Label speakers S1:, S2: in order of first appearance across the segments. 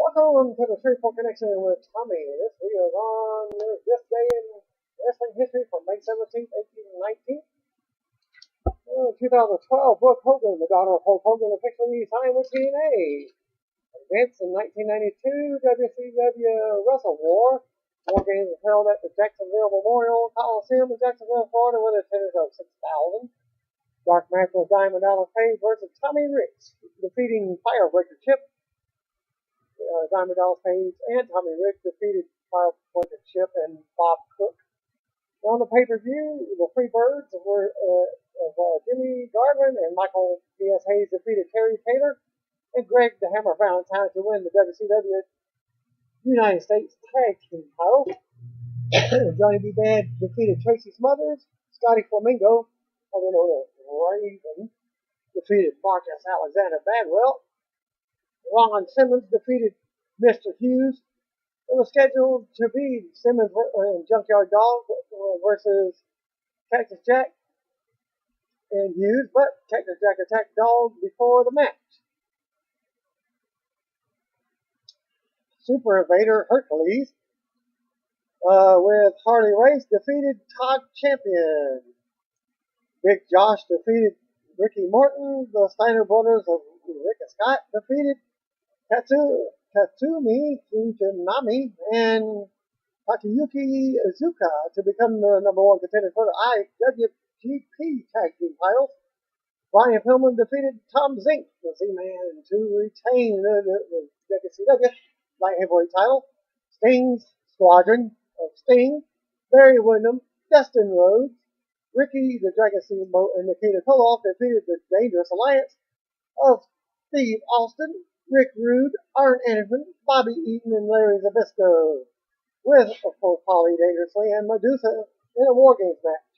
S1: Welcome to the Straightforward Connection with Tommy. This video is on this day in wrestling history from May 17th, 1819. 2012, Brooke Hogan, the daughter of Hulk Hogan, officially signed with TNA. Events in 1992, WCW Wrestle War. War games were held at the Jacksonville Memorial Coliseum in Jacksonville, Florida, with attendance of 6,000. Dark match was Diamond Dallas Page versus Tommy Ricks, defeating Firebreaker Chip. Diamond Dallas Page and Tommy Ricks defeated Firebreaker Chip and Bob Cook. On the pay-per-view, the Freebirds were Jimmy Garvin and Michael B.S. Hayes defeated Terry Taylor and Greg the Hammer Valentine to win the WCW United States Tag Team title. Johnny B. Bad defeated Tracy Smothers. Scotty Flamingo, otherwise known as Raven, defeated Marcus Alexander Badwell. Ron Simmons defeated Mr. Hughes. It was scheduled to be Simmons and Junkyard Dog versus Cactus Jack and Hughes, but Cactus Jack attacked Dog before the match. Super Invader Hercules with Harley Race defeated Todd Champion. Big Josh defeated Ricky Morton. The Steiner brothers of Rick and Scott defeated Tatsumi Fujinami and Takayuki Izuka to become the #1 contender for the IWGP Tag Team titles. Brian Pillman defeated Tom Zink, the Z-Man, to retain the WCW Light Heavyweight title. Sting's Squadron of Sting, Barry Windham, Dustin Rhodes, Ricky the Dragon Steamboat, and Nikita Koloff defeated the Dangerous Alliance of Steve Austin, Rick Rude, Arn Anderson, Bobby Eaton, and Larry Zbyszko, with, of course, Polly Dangerously and Medusa in a War Games match.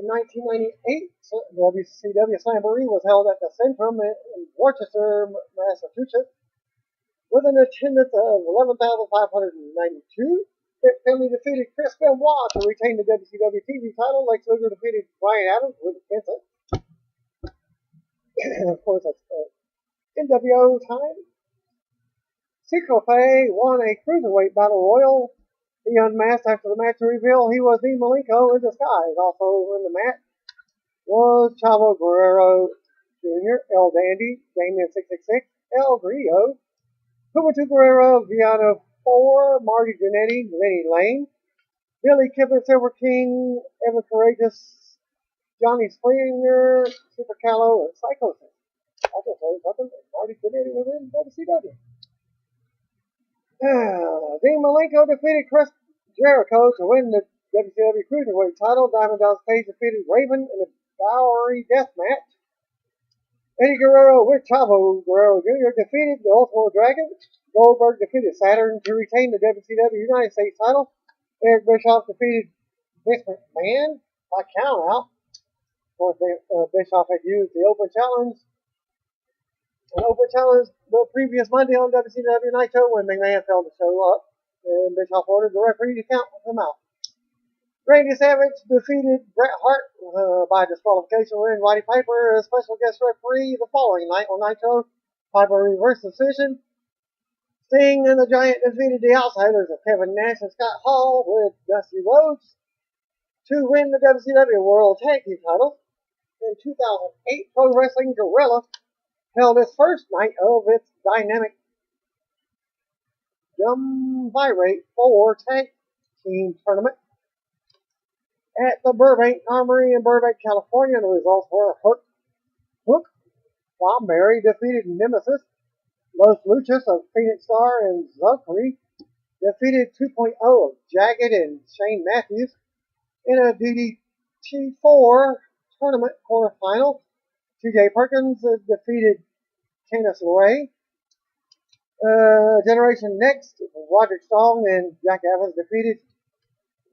S1: In 1998, WCW Slamboree was held at the Centrum in Worcester, Massachusetts, with an attendance of 11,592. Dick Finley defeated Chris Benoit to retain the WCW TV title. Lex Luger defeated Brian Adams with Vincent. Of course, that's NWO time. Cyclope won a Cruiserweight Battle Royal. He unmasked after the match to reveal he was Dean Malenko in disguise. Also in the match was Chavo Guerrero Jr., El Dandy, Damien 666, El Grillo, Juventud Guerrero, Viana 4, Marty Jannetty, Lenny Lane, Billy Kidman, Silver King, Evan Courageous, Johnny Springer, Super Callow, and Psychosis. I just learned something. Marty Jannetty was in WCW. Dean Malenko defeated Chris Jericho to win the WCW Cruiserweight title. Diamond Dallas Page defeated Raven in a Bowery Death match. Eddie Guerrero with Chavo Guerrero Jr. defeated the Ultimate Dragon. Goldberg defeated Saturn to retain the WCW United States title. Eric Bischoff defeated Vince McMahon by countout. Of course, Bischoff had used the Open Challenge. An Open Challenge the previous Monday on WCW Nitro when McMahon failed to show up, and Bischoff ordered the referee to count him out. Randy Savage defeated Bret Hart by disqualification when Roddy Piper, a special guest referee, the following night on Nitro. Piper reversed decision. Sting and the Giant defeated the Outsiders of Kevin Nash and Scott Hall with Dusty Rhodes to win the WCW World Tag Team title. In 2008, Pro Wrestling Guerrilla held its first night of its dynamic Triumvirate 4 Tag Team Tournament at the Burbank Armory in Burbank, California. The results were Hook, Bomberry defeated Nemesis, Los Luchas of Phoenix Star and Zukri defeated 2.0 of Jagged and Shane Matthews in a DDT4 tournament quarterfinal. TJ Perkins defeated Candice LeRae. Generation Next, Roderick Strong and Jack Evans defeated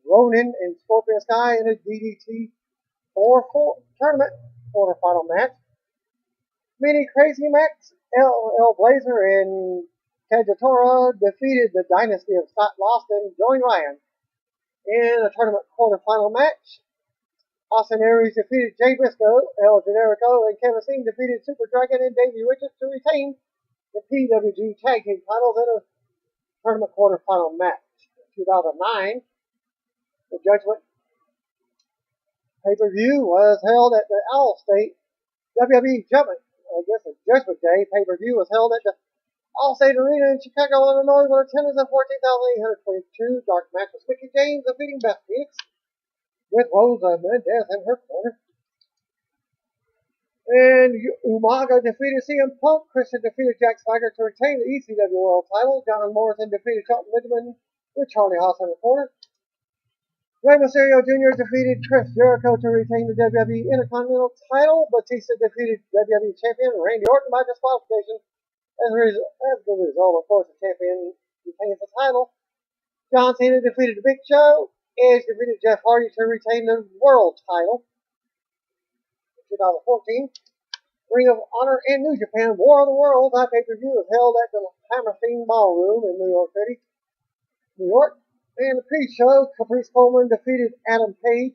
S1: Ronin and Scorpion Sky in a DDT4 tournament quarterfinal match. Mini Crazy Max, LL Blazer and Kagetora defeated the Dynasty of Scott Lost and Joey Ryan in a tournament quarterfinal match. Austin Aries defeated Jay Briscoe, El Generico, and Kevin Steen defeated Super Dragon and Davey Richards to retain the PWG Tag Team titles in a tournament quarterfinal match. In 2009, the Judgment pay-per-view was held at the Allstate WWE Judgment. The Judgment Day pay-per-view was held at the Allstate Arena in Chicago, Illinois, with attendance of 14,822. Dark match was Mickie James defeating Beth Phoenix with Rosa Mendez in her corner. And Umaga defeated CM Punk. Christian defeated Jack Swagger to retain the ECW World title. John Morrison defeated Shelton Benjamin with Charlie Haas in the corner. Rey Mysterio Jr. defeated Chris Jericho to retain the WWE Intercontinental title. Batista defeated WWE Champion Randy Orton by disqualification. As the result, of course, the champion retains the title. John Cena defeated the Big Show. Edge defeated Jeff Hardy to retain the World title. 2014, Ring of Honor and New Japan War of the Worlds pay-per-view was held at the Hammerstein Ballroom in New York City, New York. And the pre-show, Caprice Coleman defeated Adam Page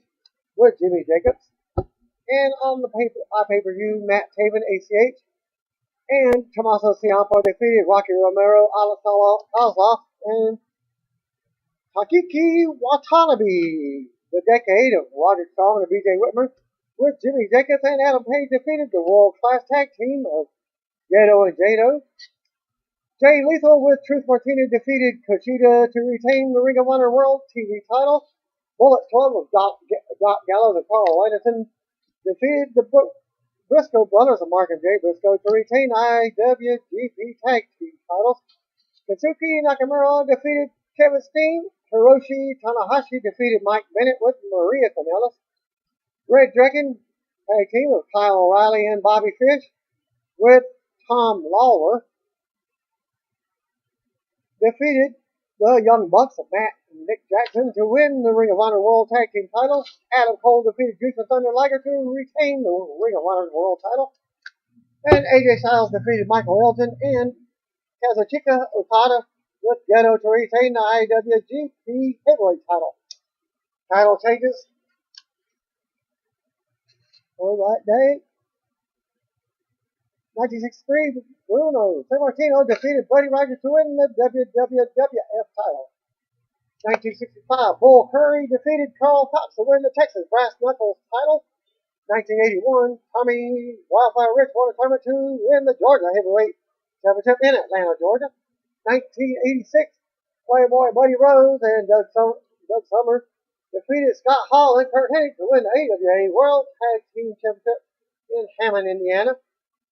S1: with Jimmy Jacobs. And on the pay-per-view, Matt Taven, ACH, and Tommaso Ciampa defeated Rocky Romero, Alex Kozlov, and Takiki Watanabe. The decade of Roderick Strong and BJ Whitmer with Jimmy Jacobs and Adam Page defeated the world-class tag team of Gedo and Jado. Jay Lethal with Truth Martinez defeated Kushida to retain the Ring of Honor World TV title. Bullet Club of Doc Gallows and Carl Anderson defeated the Briscoe brothers of Mark and Jay Briscoe to retain IWGP Tag Team titles. Katsuki Nakamura defeated Kevin Steen. Hiroshi Tanahashi defeated Mike Bennett with Maria Kanellis. Red Dragon Tag Team of Kyle O'Reilly and Bobby Fish with Tom Lawler defeated the Young Bucks of Matt and Nick Jackson to win the Ring of Honor World Tag Team titles. Adam Cole defeated Juice and Thunder Liger to retain the Ring of Honor World title. And AJ Styles defeated Michael Elgin and Kazuchika Okada with Gedo to retain the IWGP Heavyweight title. Title changes for that day. 1963, Bruno Sammartino defeated Buddy Rogers to win the WWF title. 1965, Bull Curry defeated Carl Cox to win the Texas Brass Knuckles title. 1981, Tommy Wildfire Rich won a tournament to win the Georgia Heavyweight Championship in Atlanta, Georgia. 1986, Playboy Buddy Rose and Doug Summers defeated Scott Hall and Kurt Hennig to win the AWA World Tag Team Championship in Hammond, Indiana.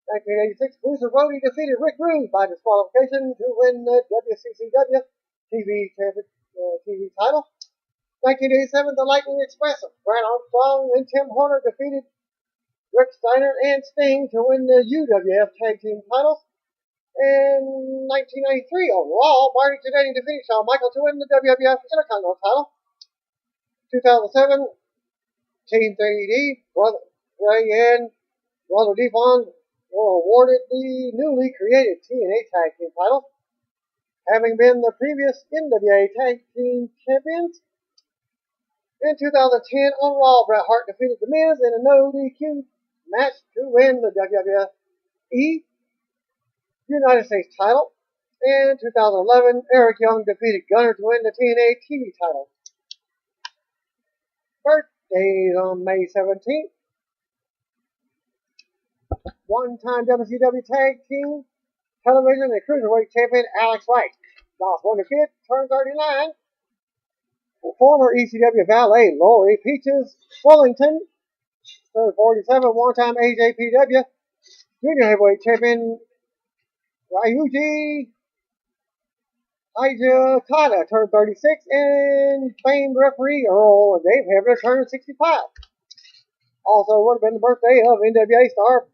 S1: 1986, Bruiser Brody defeated Rick Rude by disqualification to win the WCCW TV title. 1987, the Lightning Express of Brad Armstrong and Tim Horner defeated Rick Steiner and Sting to win the UWF Tag Team titles. In 1993, on Raw, Marty Jannetty defeated Shawn Michaels to win the WWF Intercontinental title. 2007, Team 3D, Brother Ray and Brother Devon were awarded the newly created TNA Tag Team titles, having been the previous NWA Tag Team champions. In 2010, on Raw, Bret Hart defeated The Miz in a no DQ match to win the WWE United States title. In 2011, Eric Young defeated Gunner to win the TNA TV title. Birthdays on May 17th. One-time WCW Tag Team Television and Cruiserweight Champion Alex Wright. Dolph Wonderkid turned 39. Former ECW valet Lori Peaches Swellington turned 47. One-time AJPW Junior Heavyweight Champion Ryuji Hijikata turned 36. And famed referee Earl and Dave Hebner turned 65. Also would have been the birthday of NWA star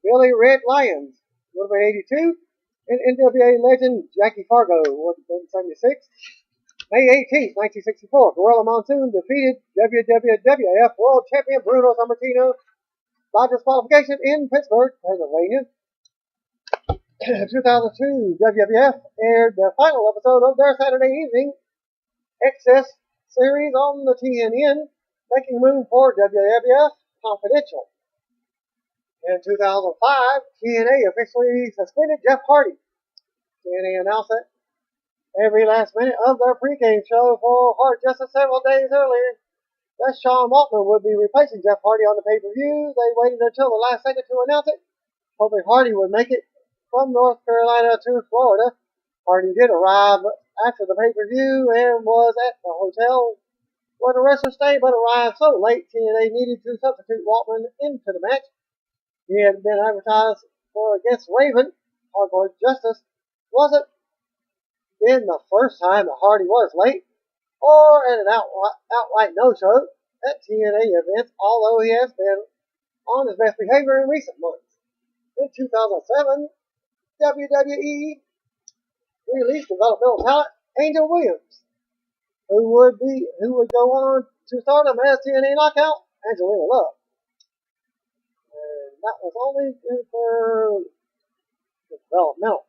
S1: Billy Red Lyons, would have been 82. And NWA legend Jackie Fargo would have been 76. May 18th, 1964, Gorilla Monsoon defeated WWF World Champion Bruno Sammartino by disqualification in Pittsburgh, Pennsylvania. 2002, WWF aired the final episode of their Saturday evening Excess series on the TNN, making room for WWF Confidential. In 2005, TNA officially suspended Jeff Hardy. TNA announced it every last minute of their pregame show for Hard Justice several days earlier. That Sean Waltman would be replacing Jeff Hardy on the pay-per-view. They waited until the last second to announce it, hoping Hardy would make it from North Carolina to Florida. Hardy did arrive after the pay-per-view and was at the hotel where the wrestler stayed, but arrived so late TNA needed to substitute Waltman into the match. He had been advertised for against Raven. Hardcore Justice wasn't been the first time that Hardy was late or at an outright no-show at TNA events, although he has been on his best behavior in recent months. In 2007, WWE released developmental talent Angel Williams, who would go on to stardom as TNA Knockout Angelina Love. And that was only for developmental.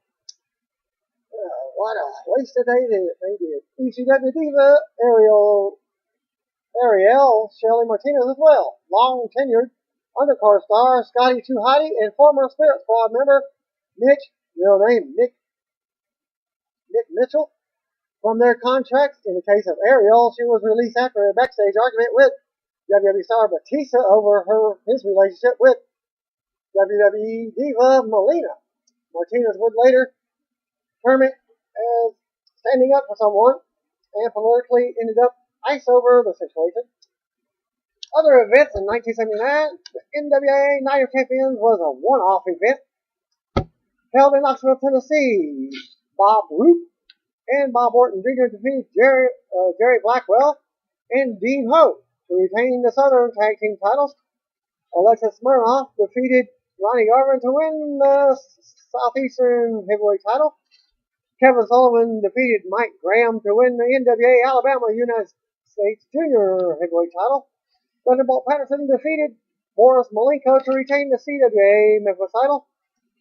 S1: What a waste of day they did. ECW Diva Ariel Shelley Martinez as well. Long tenured undercard star Scotty 2 Hottie and former Spirit Squad member Mitch, real name Nick Mitchell, from their contracts. In the case of Ariel, she was released after a backstage argument with WWE star Batista over his relationship with WWE diva Melina. Martinez would later term it as standing up for someone and politically ended up ice over the situation. Other events in 1979, the NWA Night of Champions was a one-off event held in Knoxville, Tennessee. Bob Roop and Bob Orton Jr. defeated Jerry Blackwell and Dean Ho to retain the Southern Tag Team titles. Alexis Smirnoff defeated Ronnie Garvin to win the Southeastern Heavyweight title. Kevin Sullivan defeated Mike Graham to win the NWA Alabama United States Junior Heavyweight title. Thunderbolt Patterson defeated Boris Malenko to retain the CWA Memphis title.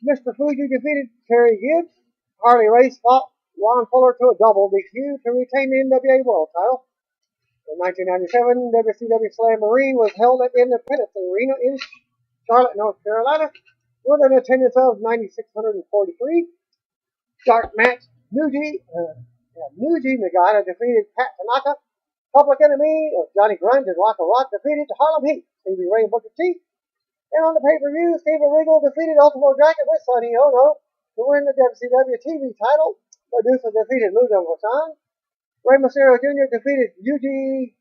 S1: Mr. Fuji defeated Terry Gibbs. Harley Race fought Ron Fuller to a double DQ to retain the NWA World title. In 1997, WCW Slamboree was held at the Independence Arena in Charlotte, North Carolina, with an attendance of 9,643. Dark match, Nuji Nagata defeated Pat Tanaka. Public Enemy of Johnny Grunge and Rocco Rock defeated the Harlem Heat, Stevie Ray and Booker T. And on the pay-per-view, Steven Regal defeated Ultimo Dragon with Sonny Ono to win the WCW TV title. Medusa defeated Ludo Vachon. Rey Mysterio Jr. defeated Yuji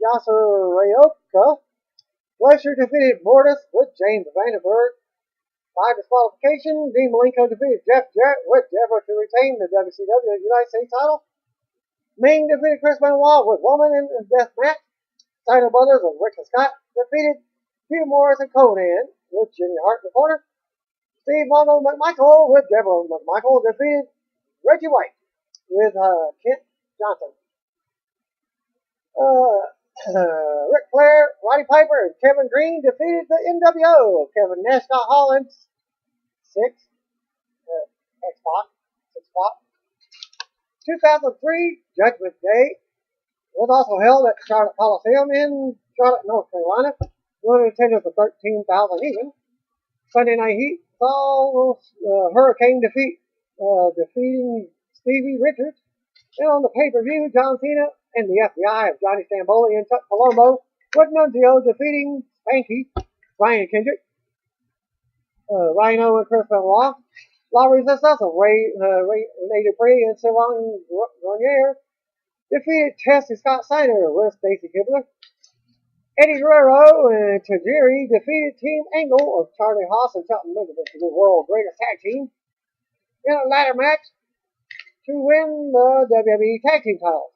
S1: Yasuraoka. Glacier defeated Mortis with James Vandenberg. By disqualification, Dean Malenko defeated Jeff Jarrett with Deborah to retain the WCW United States title. Ming defeated Chris Benoit with Woman in a death match. Steiner Brothers of Rick and Scott defeated Hugh Morris and Conan with Jimmy Hart in the corner. Steve Mono McMichael with Deborah McMichael defeated Reggie White with Kent Johnson. Ric Flair, Roddy Piper, and Kevin Green defeated the NWO. Kevin Nash, Scott Hall, and X-Pac. 2003 Judgment Day was also held at Charlotte Coliseum in Charlotte, North Carolina, with an attendance of 13,000 even. Sunday Night Heat saw Hurricane defeating Stevie Richards. And on the pay-per-view, John Cena and the FBI of Johnny Stamboli and Chuck Palumbo with Nunzio defeating Spanky, Brian Kendrick, Rhino and Chris Benoit. La Resistance of Rene Dupree and Sylvain Grenier defeated Tess and Scott Steiner with Stacy Kibler. Eddie Guerrero and Tajiri defeated Team Angle of Charlie Haas and Shelton Benjamin to the world's greatest tag team in a ladder match to win the WWE Tag Team title.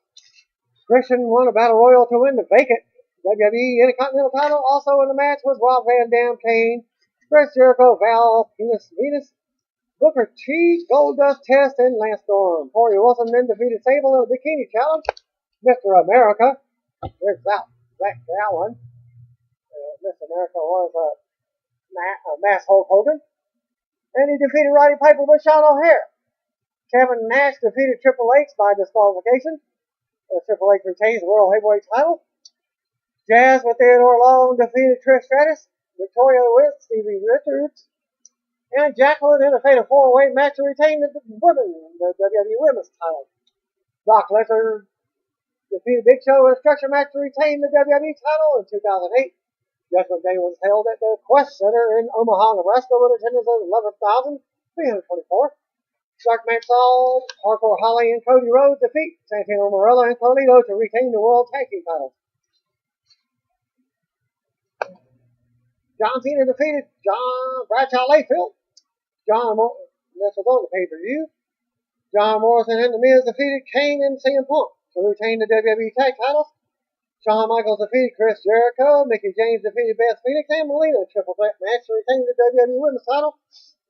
S1: Christian won a Battle Royal to win the vacant WWE Intercontinental title. Also in the match was Rob Van Dam, Kane, Chris Jericho, Val Venus, Booker T, Goldust, Test, and Lance Storm. Corey Wilson then defeated Sable in a bikini challenge. Mr. America, where's that one? Mr. America was Mass Hulk Hogan. And he defeated Roddy Piper with Sean O'Hare. Kevin Nash defeated Triple H by disqualification. Triple H retains the World Heavyweight title. Jazz with Theodore Long defeated Trish Stratus. Victoria with Stevie Richards. And Jacqueline in a fatal four-way match to retain the WWE Women's title. Brock Lesnar defeated Big Show in a structure match to retain the WWE title in 2008. Judgment Day was held at the Quest Center in Omaha, Nebraska, with attendance of 11,324. Shark match saw Hardcore Holly and Cody Rhodes defeat Santino Marella and Carlito to retain the World Tag Team titles. John Cena defeated John Bradshaw Layfield. This was on the pay-per-view. John Morrison and The Miz defeated Kane and CM Punk to retain the WWE Tag titles. Shawn Michaels defeated Chris Jericho. Mickey James defeated Beth Phoenix and Melina. Triple threat match to retain the WWE Women's title.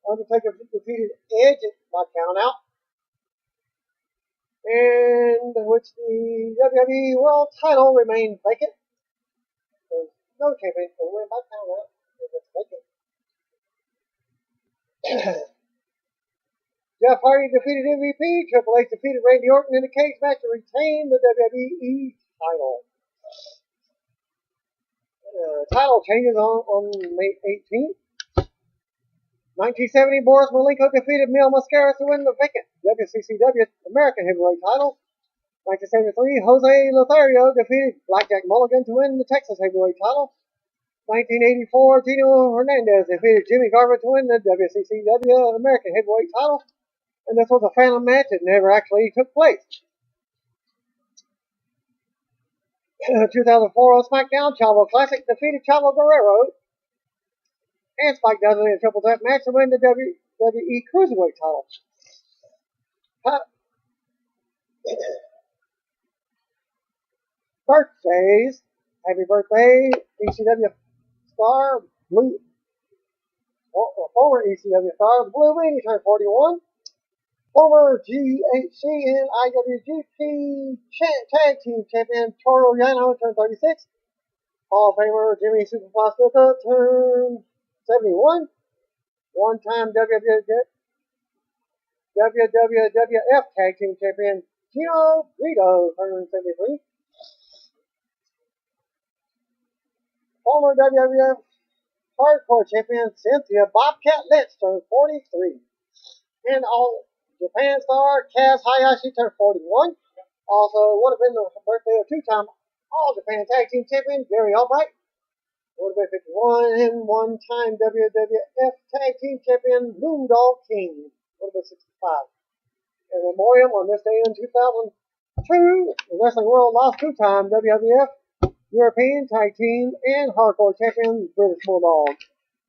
S1: Undertaker defeated Edge by count out. And which the WWE World title remained vacant. There's no champion can win by count out if it's vacant. Jeff Hardy defeated MVP. Triple H defeated Randy Orton in a cage match to retain the WWE title. Title changes on May 18th. 1970, Boris Malenko defeated Mil Mascaras to win the vacant WCCW American Heavyweight title. 1973, Jose Lothario defeated Blackjack Mulligan to win the Texas Heavyweight title. 1984, Gino Hernandez defeated Jimmy Garvin to win the WCCW American Heavyweight title. And this was a phantom match that never actually took place. 2004 on SmackDown, Chavo Classic defeated Chavo Guerrero and Spike Dudley in a triple threat match to win the WWE Cruiserweight title. Birthdays. Happy birthday, ECW star, former ECW star, Blue Meanie turned 41. Former GHC and IWGP Tag Team Champion Toro Yano turned 36. Hall of Famer Jimmy Superfly Snuka turned 71. One-time WWF Tag Team Champion Gino Brito turned 73. Former WWF Hardcore Champion Cynthia Bobcat Lynch turned 43. And all Japan star Kaz Hayashi turned 41. Also, would have been the birthday of two-time All Japan Tag Team Champion Gary Albright. Would have been 51. And one-time WWF Tag Team Champion Moondog King. Would have been 65. In memoriam on this day in 2002, the wrestling world lost two-time WWF European Tag Team and Hardcore Champion British Bulldog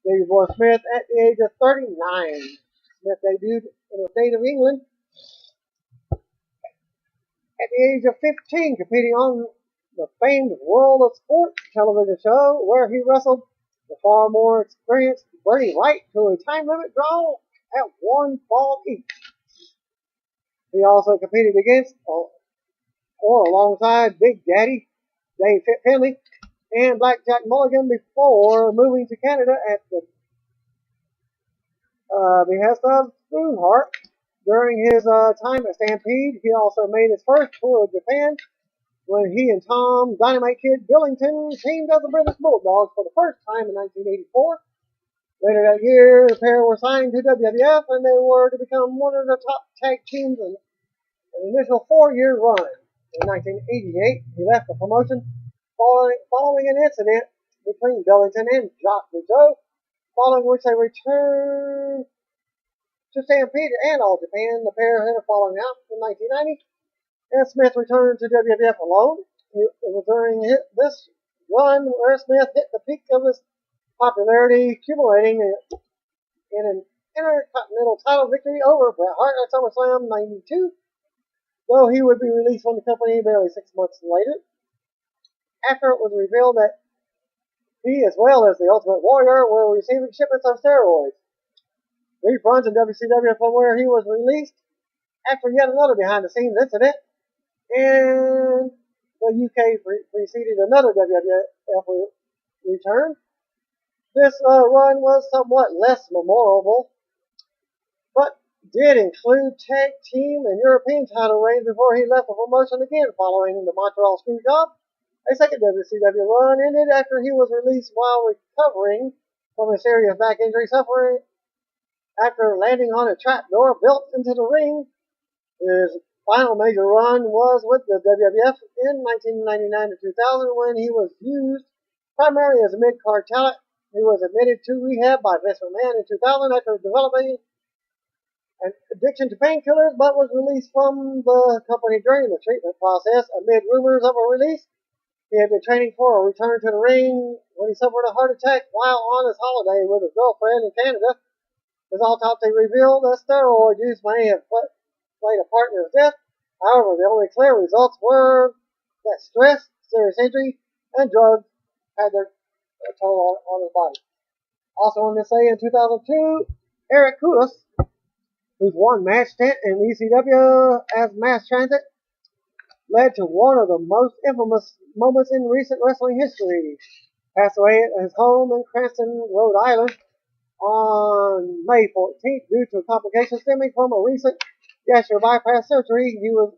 S1: Davey Boy Smith at the age of 39. Smith debuted in the state of England at the age of 15, competing on the famed World of Sport television show, where he wrestled the far more experienced Bernie Wright to a time limit draw at one fall each. He also competed against or alongside Big Daddy Dave Finley and Blackjack Mulligan before moving to Canada at the behest of Spoonheart. During his time at Stampede, he also made his first tour of Japan when he and Tom Dynamite Kid Billington teamed as the British Bulldogs for the first time in 1984. Later that year, the pair were signed to WWF and they were to become one of the top tag teams in an initial 4-year run. In 1988, he left the promotion following an incident between Billington and Jacques Rougeau, following which they returned to Stampede and All Japan. The pair had a falling out in 1990, and Smith returned to WWF alone. It was during this run where Smith hit the peak of his popularity, accumulating in an Intercontinental title victory over Bret Hart at SummerSlam 92, though he would be released from the company barely 6 months later, after it was revealed that he, as well as the Ultimate Warrior, were receiving shipments of steroids. Brief runs in WCW from where he was released after yet another behind-the-scenes incident, and the UK preceded another WWF return. This run was somewhat less memorable, but did include tag team and European title reigns before he left the promotion again following the Montreal Screwjob. A second WCW run ended after he was released while recovering from a serious back injury suffering after landing on a trapdoor built into the ring. His final major run was with the WWF in 1999 to 2000 when he was used primarily as a mid-card talent. He was admitted to rehab by Vince McMahon in 2000 after developing an addiction to painkillers, but was released from the company during the treatment process amid rumors of a release. He had been training for a return to the ring when he suffered a heart attack while on his holiday with his girlfriend in Canada. His autopsy revealed that steroid use may have played a part in his death. However, the only clear results were that stress, serious injury, and drugs had their toll on his body. Also on this day in 2002, Eric Koulis, whose one match stint in ECW as Mass Transit led to one of the most infamous moments in recent wrestling history, passed away at his home in Cranston, Rhode Island on May 14th due to complications stemming from a recent gastric bypass surgery. He was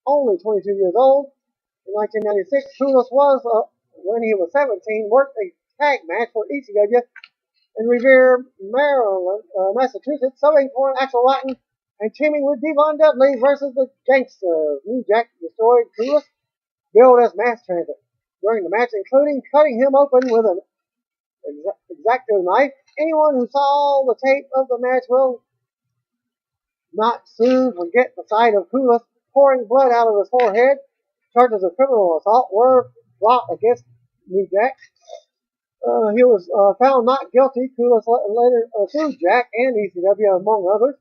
S1: only 22 years old. In 1996, Koulis was, when he was 17, worked a tag match for ECW in Revere, Maryland, Massachusetts, subbing for an Axel Rotten and teaming with Devon Dudley versus the Gangsters. New Jack destroyed Koulis, billed as Mass Transit, during the match, including cutting him open with an X-Acto knife. Anyone who saw the tape of the match will not soon forget the sight of Koulis pouring blood out of his forehead. Charges of criminal assault were brought against New Jack. He was found not guilty. Koulis later sued Jack and ECW, among others,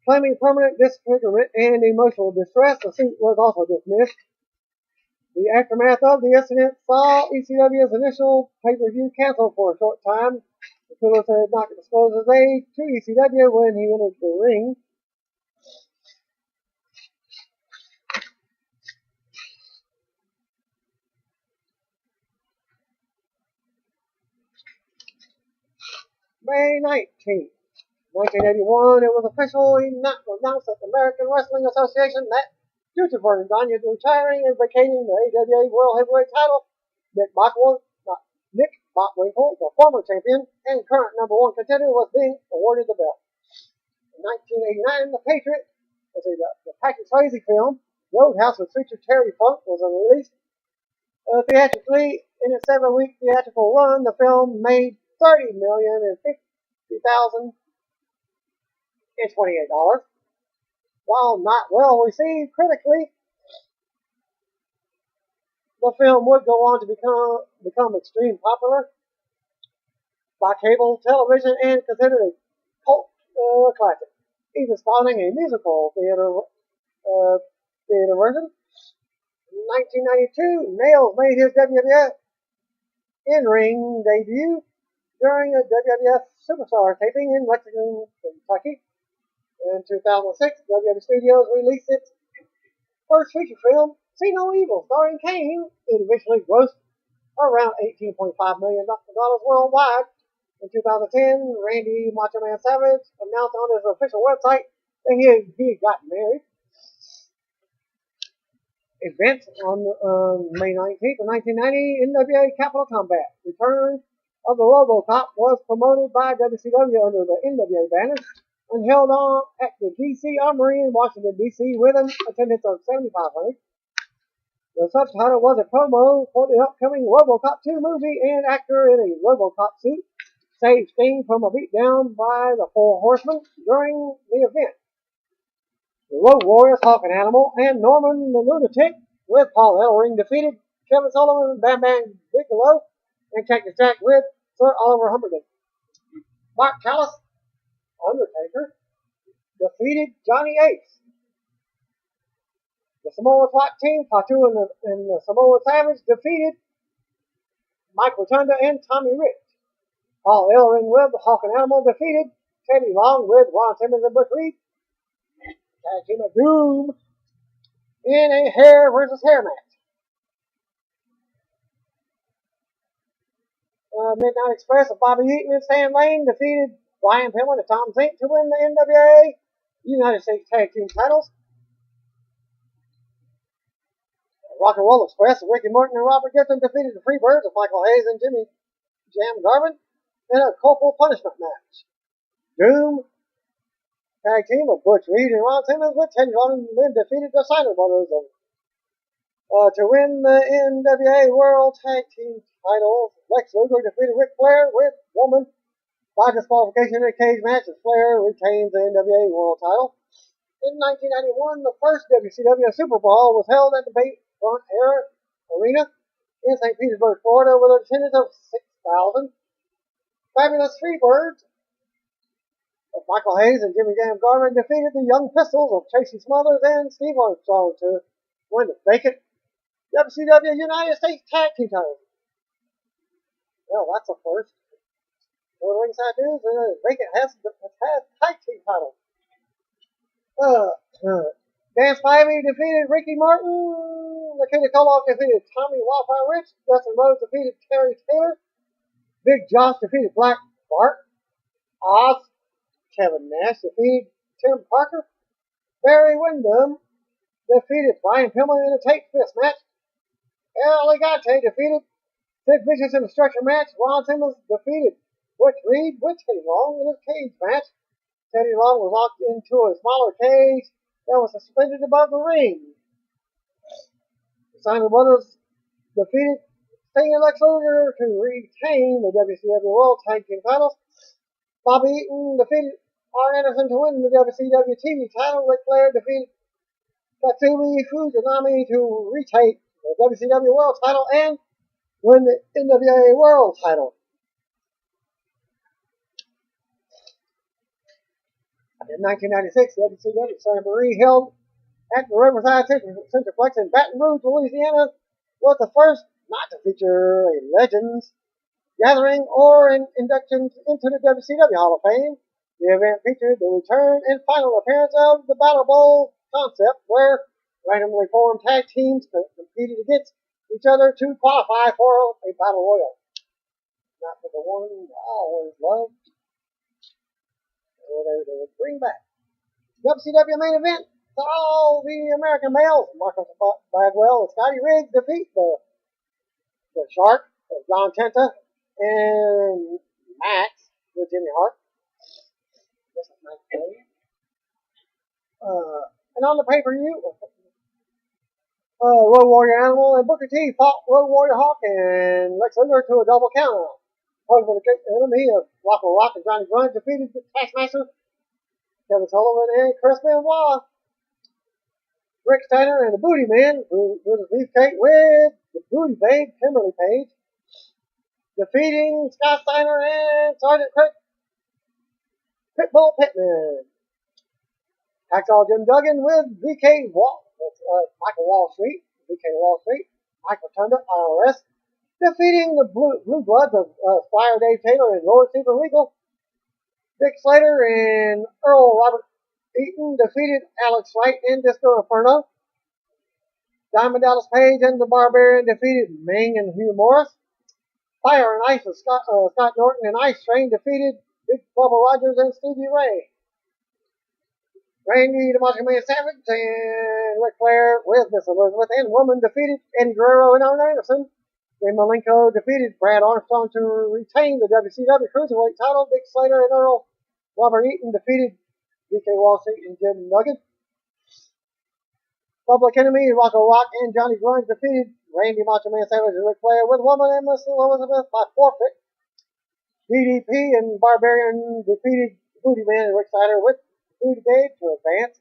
S1: claiming permanent disfigurement and emotional distress. The suit was also dismissed. The aftermath of the incident saw ECW's initial pay-per-view canceled for a short time. Koulis had not disclosed his age to ECW when he entered the ring. May 19th, 1981, it was officially announced at the American Wrestling Association that due to Vern Gagne retiring and vacating the AWA World Heavyweight title, Nick Bockwinkel, the former champion and current number one contender, was being awarded the belt. In 1989, the Patriot, the Patrick Swayze film, Roadhouse, which featured Terry Funk, was released. Theatrically, in its 7-week theatrical run, the film made $30,050,028. While not well received critically, the film would go on to become extremely popular by cable television and considered a cult classic, even spawning a musical theater version. In 1992, Nails made his WWF in-ring debut during a WWF Superstar taping in Lexington, Kentucky. In 2006, WWF Studios released its first feature film, See No Evil, starring Kane. It eventually grossed around $18.5 million worldwide. In 2010, Randy Macho Man Savage announced on his official website that he had gotten married. Events on May 19th of 1990, NWA Capital Combat. Return of the RoboCop was promoted by WCW under the NWA banner and held on at the DC Armory in Washington, D.C. with an attendance of 7,500. The subtitle was a promo for the upcoming RoboCop 2 movie, and actor in a RoboCop suit saved Sting from a beatdown by the Four Horsemen during the event. The Road Warriors, Hawk and Animal, and Norman the Lunatic, with Paul Ellering, defeated Kevin Sullivan and Bam Bam Bigelow, and Cactus Jack with Sir Oliver Humperdinck. Mark Callis, Undertaker, defeated Johnny Ace. The Samoa SWAT team, Fatu and the Samoa Savage, defeated Mike Rotunda and Tommy Rich. Paul Ellering with Hawk and Animal defeated Teddy Long with Ron Simmons and Bush Reed. Tag Team of Doom in a hair versus hair match. Midnight Express of Bobby Eaton and Stan Lane defeated Brian Pillman and Tom Zink to win the NWA United States Tag Team titles. Rock and Roll Express of Ricky Morton and Robert Gibson defeated the Freebirds of Michael Hayes and Jimmy Jam Garvin. in a corporal punishment match. Doom tag team of Butch Reed and Ron Simmons with Teddy Long then defeated the Steiner Brothers to win the NWA World Tag Team titles. Lex Luger defeated Ric Flair with Woman by disqualification in a cage match as Flair retains the NWA World title. In 1991, the first WCW Super Bowl was held at the Bayfront Arena in St. Petersburg, Florida, with an attendance of 6,000. Fabulous Freebirds of Michael Hayes and Jimmy Jam Garvin defeated the Young Pistols of Tracy Smothers and Steve Armstrong to win the vacant WCW United States Tag Team titles. Well, that's a first. For Ringside News, vacant has tag team titles. Dan Spivey defeated Ricky Martin. Nikita Koloff defeated Tommy Wildfire Rich. Dustin Rhodes defeated Terry Taylor. Big Josh defeated Black Bart. Oz. Kevin Nash defeated Tim Parker. Barry Windham defeated Brian Pillman in a tape fist match. El Legate defeated Sid Vicious in a structure match. Ron Simmons defeated Butch Reed with Teddy Long in a cage match. Teddy Long was locked into a smaller cage that was suspended above the ring. The Steiner Brothers defeated Sting and Lex Luger to retain the WCW World Tag Team titles. Bobby Eaton defeated Arn Anderson to win the WCW TV title. Ric Flair defeated Tatsumi Fujinami to retake the WCW World title and win the NWA World title. In 1996, the WCW Jamboree held at the Riverside Centerplex in Baton Rouge, Louisiana, was the first not to feature a Legends gathering or an induction into the WCW Hall of Fame. The event featured the return and final appearance of the Battle Bowl concept, where randomly formed tag teams competed against each other to qualify for a battle royal. Not for the one I always loved. They would bring back. WCW main event to all the American males. Marcus Bagwell and Scotty Riggs defeat the Shark of John Tenta and Max with Jimmy Hart. And on the pay-per-view, Road Warrior Animal and Booker T fought Road Warrior Hawk and Lex Luger to a double countout. However, the enemy of Rocco Rock and Johnny Grunge defeated the Taskmaster, Kevin Sullivan, and Chris Benoit. Rick Steiner and the Booty Man, who was beefcake with the Booty Babe, Kimberly Page, defeating Scott Steiner and Sergeant Kirk Pitbull Pittman. Hacksaw Jim Duggan with VK Wall, Michael Wall Street, VK Wall Street, Mike Rotunda, IRS, defeating the Blue Bloods of Squire Dave Taylor and Lord Stephen Regal. Dick Slater and Earl Robert Eaton defeated Alex Wright and Disco Inferno. Diamond Dallas Page and the Barbarian defeated Ming and Hugh Morris. Fire and Ice with Scott Norton and Ice Train defeated Big Bubba Rogers and Stevie Ray. Randy the Macho Man Savage and Ric Flair with Miss Elizabeth and Woman defeated Eddie Guerrero and Arn Anderson. Jay Malenko defeated Brad Armstrong to retain the WCW Cruiserweight title. Dick Slater and Earl Robert Eaton defeated VK Wall Street and Jim Duggan. Public Enemy, Rocco Rock, and Johnny Grunge defeated Randy Macho Man Savage and Ric Flair with Woman and Miss Elizabeth by forfeit. DDP and Barbarian defeated Booty Man and Rick Steiner with Booty Babe to advance.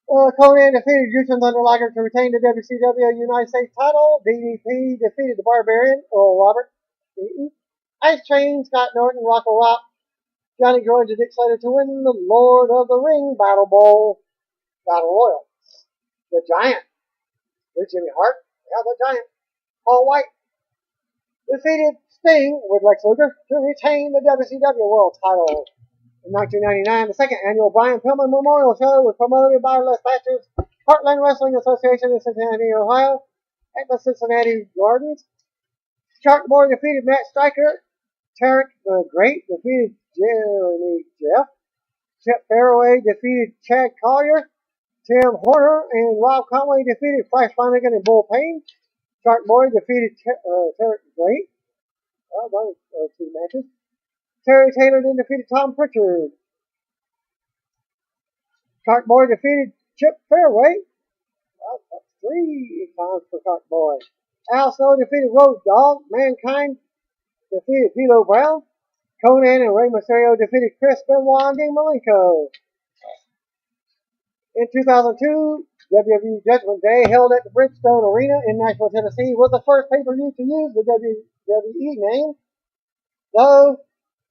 S1: Conan defeated Jushin Thunder Liger to retain the WCW United States title. DDP defeated the Barbarian, Earl Robert Eaton. Ice Train, Scott Norton, Rocco Rock, Johnny Grunge, and Dick Slater to win the Lord of the Ring Battle Bowl Battle Royal. The Giant with Jimmy Hart, the Giant. Paul White defeated Sting with Lex Luger to retain the WCW World title. In 1999, the second annual Brian Pillman Memorial Show was promoted by Les Thatcher's Heartland Wrestling Association in Cincinnati, Ohio, at the Cincinnati Gardens. Shark Boy defeated Matt Stryker. Tarek the Great defeated Jeremy Jeff. Chip Fairway defeated Chad Collier. Tim Horner and Rob Conway defeated Flash Flanagan and Bull Payne. Shark Boy defeated Tarek the Great. Those are two matches. Terry Taylor then defeated Tom Pritchard. Shark Boy defeated Chip Fairway. Well, that's 3 times for Shark Boy. Al Snow defeated Road Dogg. Mankind defeated D'Lo Brown. Conan and Rey Mysterio defeated Chris Benoit and Dean Malenko. In 2002, WWE Judgment Day, held at the Bridgestone Arena in Nashville, Tennessee, was the first pay-per-view to use the WWE name, though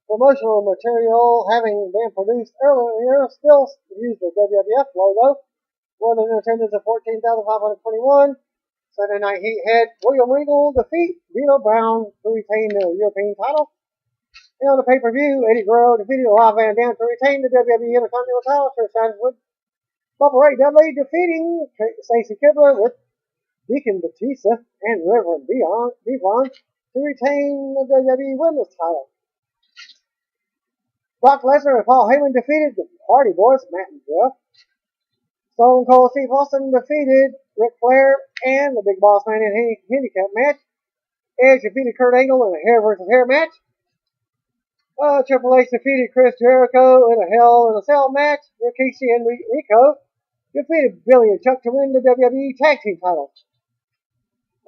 S1: promotional material having been produced earlier still used the WWF logo. With an attendance of 14,521, Saturday Night Heat had William Regal defeat D'Lo Brown to retain the European title. And on the pay-per-view, Eddie Guerrero defeated Rob Van Dam to retain the WWE Intercontinental title. Trish with Bubba Ray Dudley defeating Stacy Kibler with Deacon Batista and Reverend Devon to retain the WWE Women's title. Brock Lesnar and Paul Heyman defeated the Hardy Boys, Matt and Jeff. Stone Cold Steve Austin defeated Ric Flair and the Big Boss Man in a handicap match. Edge defeated Kurt Angle in a hair versus hair match. Triple H defeated Chris Jericho in a Hell in a Cell match. Rikishi and Rico defeated Billy and Chuck to win the WWE Tag Team titles.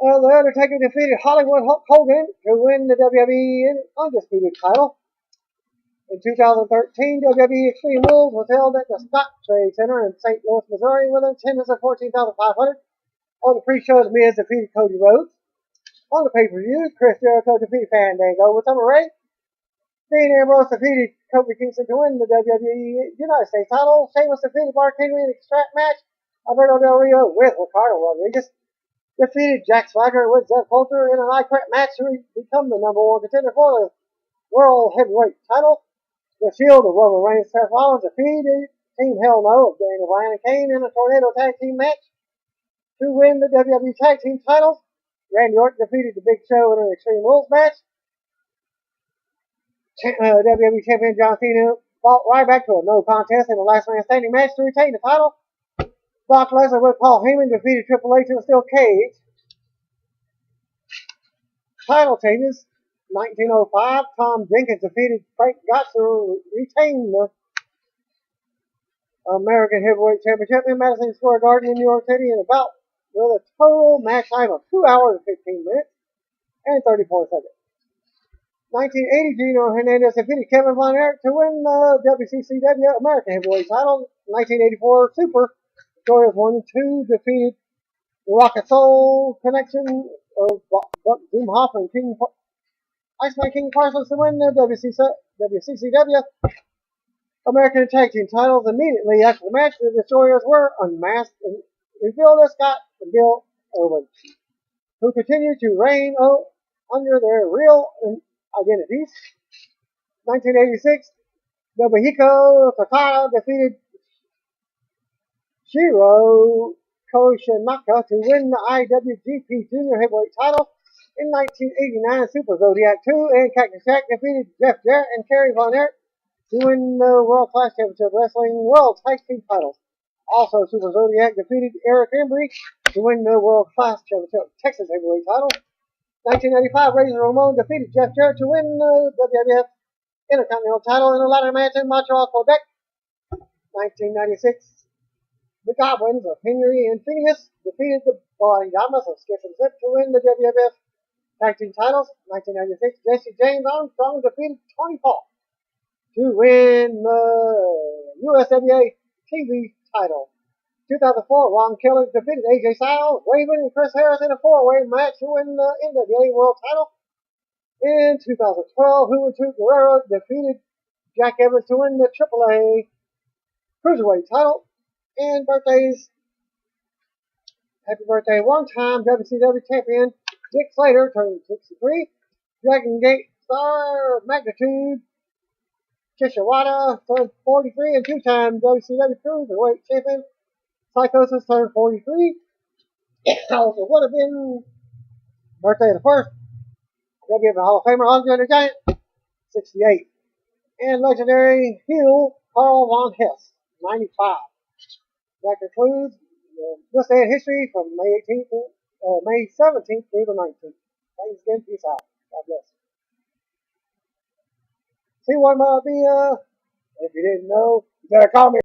S1: The Undertaker defeated Hollywood Hulk Hogan to win the WWE Undisputed title. In 2013, WWE Extreme Rules was held at the Scott Trade Center in St. Louis, Missouri, with an attendance of 14,500. On the pre-show, The Miz defeated Cody Rhodes. On the pay-per-view, Chris Jericho defeated Fandango with Summer Rae. Dean Ambrose defeated Kofi Kingston to win the WWE United States title. Sheamus defeated Mark Henry in a strap match. Alberto Del Rio with Ricardo Rodriguez defeated Jack Swagger with Zeb Coulter in an IQuake match to become the number 1 contender for the World Heavyweight title. The Shield of Roman Reigns, Seth Rollins defeated Team Hell No of Daniel Bryan and Kane in a Tornado Tag Team match to win the WWE Tag Team titles. Randy Orton defeated the Big Show in an Extreme Rules match. WWE Champion John Cena fought right back to a no contest in the last man standing match to retain the title. Brock Lesnar with Paul Heyman defeated Triple H in a steel cage. Title changes. 1905, Tom Jenkins defeated Frank Gotch to retain the American Heavyweight Championship in Madison Square Garden in New York City in about with a total match time of 2 hours and 15 minutes and 34 seconds. 1980, Gino Hernandez defeated Kevin Von Erich to win the WCCW American Heavyweight title. 1984, Super Victorious 1 and 2 defeated the Rocket Soul Connection of Buck Zumhoff and Iceman King Parsons to win the WCCW American Tag Team titles. Immediately after the match, the Destroyers were unmasked and revealed as Scott and Bill Owens, who continued to reign under their real identities. 1986, Nobuhiko Takada defeated Shiro Koshinaka to win the IWGP Junior Heavyweight title. In 1989, Super Zodiac 2 and Cactus Jack defeated Jeff Jarrett and Kerry Von Erich to win the World Class Championship Wrestling World Tag Team titles. Also, Super Zodiac defeated Eric Embry to win the World Class Championship Texas Heavyweight title. 1995, Razor Ramon defeated Jeff Jarrett to win the WWF Intercontinental title in a ladder match in Montreal, Quebec. 1996, the Goblins of Henry and Phineas defeated the Bloody Diamonds of Skip and Zip to win the WWF Tag Team titles. 1996, Jesse James Armstrong defeated Tony Falk to win the USWA TV title. 2004, Ron Kelly defeated AJ Styles, Raven, and Chris Harris in a 4-way match to win the NWA World title. In 2012, Juventud Guerrero defeated Jack Evans to win the AAA Cruiserweight title. And birthdays. Happy birthday, one-time WCW champion Dick Slater turned 63. Dragon Gate star Magnitude Kishawada turned 43, and two-time WCW Cruiserweight champion Psychosis turned 43. Also would have been birthday of the first WWF Hall of Famer Andre the Giant, 68. And legendary heel Carl Von Hess, 95. That concludes this day in history from May 18th to May 17th through the 19th. Thanks again. Peace out. God bless. see what might be, if you didn't know, you better call me.